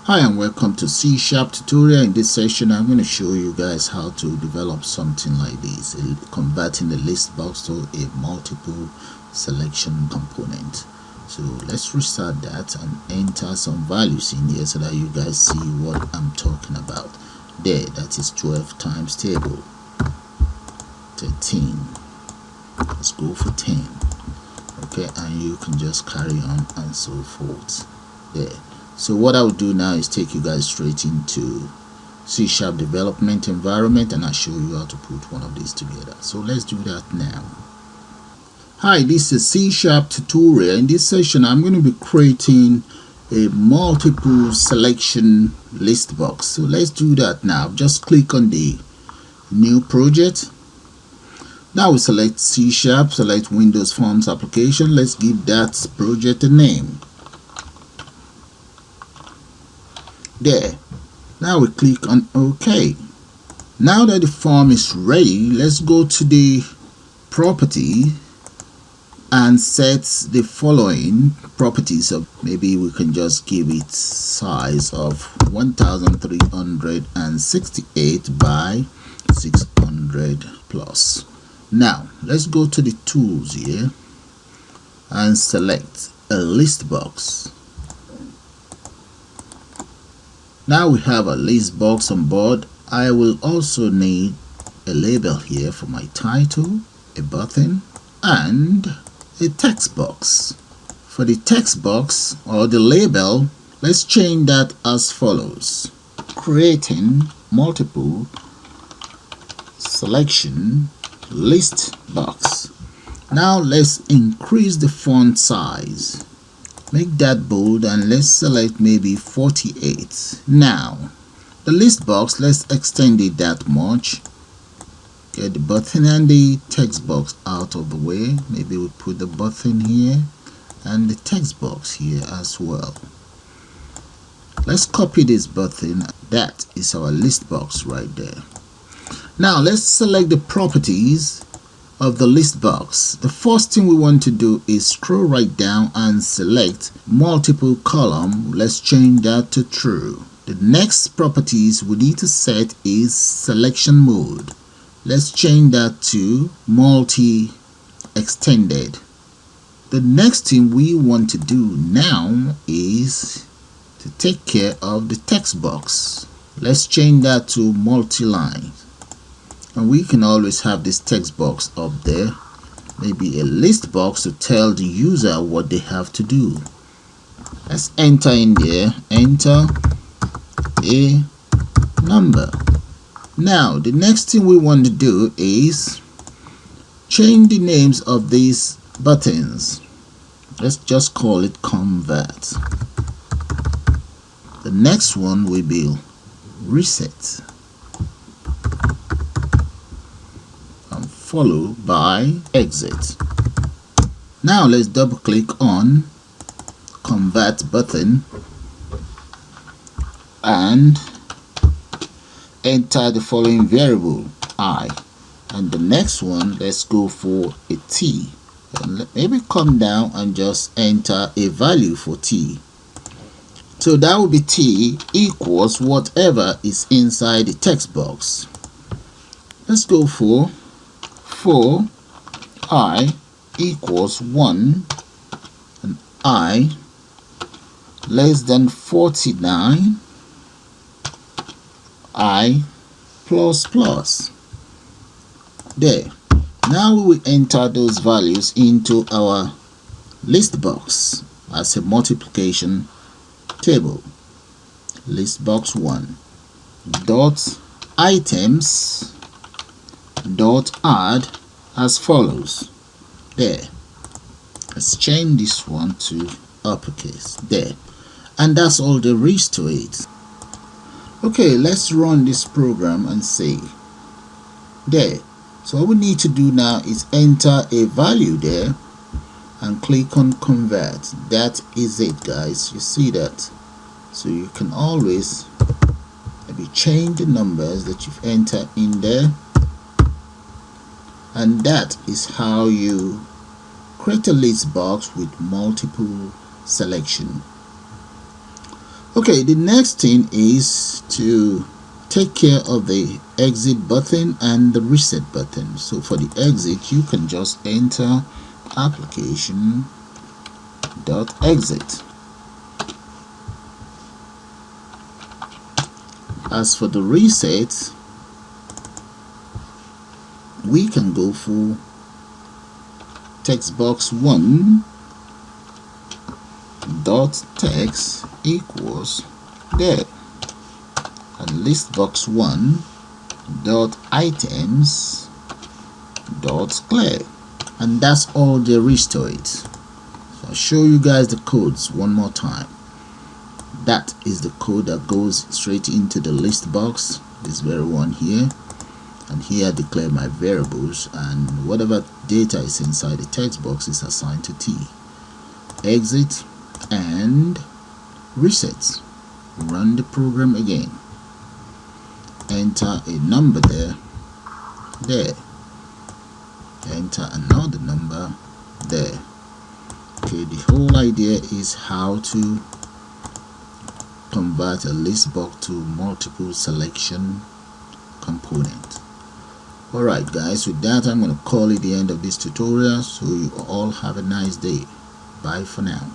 Hi and welcome to C# tutorial. In this session I'm going to show you guys how to develop something like this, converting the list box to a multiple selection component. So let's restart that and enter some values in here so that you guys see what I'm talking about. There, that is 12 times table 13. Let's go for 10. Okay, and you can just carry on and so forth there. So what I will do now is take you guys straight into C# development environment, and I'll show you how to put one of these together. So let's do that now. Hi, this is C# tutorial. In this session I'm going to be creating a multiple selection list box. So let's do that now. Just click on the new project. Now we select C#, select Windows Forms application. Let's give that project a name. There. Now we click on OK. Now that the form is ready, let's go to the property and set the following properties. Of maybe we can just give it size of 1368 by 600 plus. Now let's go to the tools here and select a list box. Now we have a list box on board. I will also need a label here for my title, a button, and a text box. For the text box or the label, let's change that as follows: creating multiple selection list box. Now let's increase the font size. Make that bold and let's select maybe 48. Now the list box, let's extend it that much. Get the button and the text box out of the way. Maybe we put the button here and the text box here as well. Let's copy this button. That is our list box right there. Now let's select the properties of the list box. The first thing we want to do is scroll right down and select multiple column. Let's change that to true. The next properties we need to set is selection mode. Let's change that to multi extended. The next thing we want to do now is to take care of the text box. Let's change that to multi-line. And we can always have this text box up there, maybe a list box to tell the user what they have to do. Let's enter in there, enter a number. Now the next thing we want to do is change the names of these buttons. Let's just call it convert. The next one will be reset, followed by exit. Now let's double click on convert button and enter the following variable I, and the next one let's go for a T, and maybe come down and just enter a value for T. So that will be T equals whatever is inside the text box. Let's go for I equals 1 and I less than 49, I plus plus. There. Now we will enter those values into our list box as a multiplication table. List box 1 dot items dot add as follows. There. Let's change this one to uppercase. There. And that's all there is to it. Okay, let's run this program and save. There. So what we need to do now is enter a value there and click on convert. That is it, guys. You see that? So you can always maybe change the numbers that you've entered in there. And that is how you create a list box with multiple selection. Okay, the next thing is to take care of the exit button and the reset button. So for the exit, you can just enter application.exit. As for the reset, we can go for textbox1 dot text equals there, and listbox1 dot items dot clear, and that's all there is to it. So I'll show you guys the codes one more time. That is the code that goes straight into the list box, this very one here. And here I declare my variables, and whatever data is inside the text box is assigned to T. Exit and reset. Run the program again. Enter a number there. Enter another number there. Okay, the whole idea is how to convert a list box to multiple selection component. Alright guys, with that I'm going to call it the end of this tutorial, so you all have a nice day. Bye for now.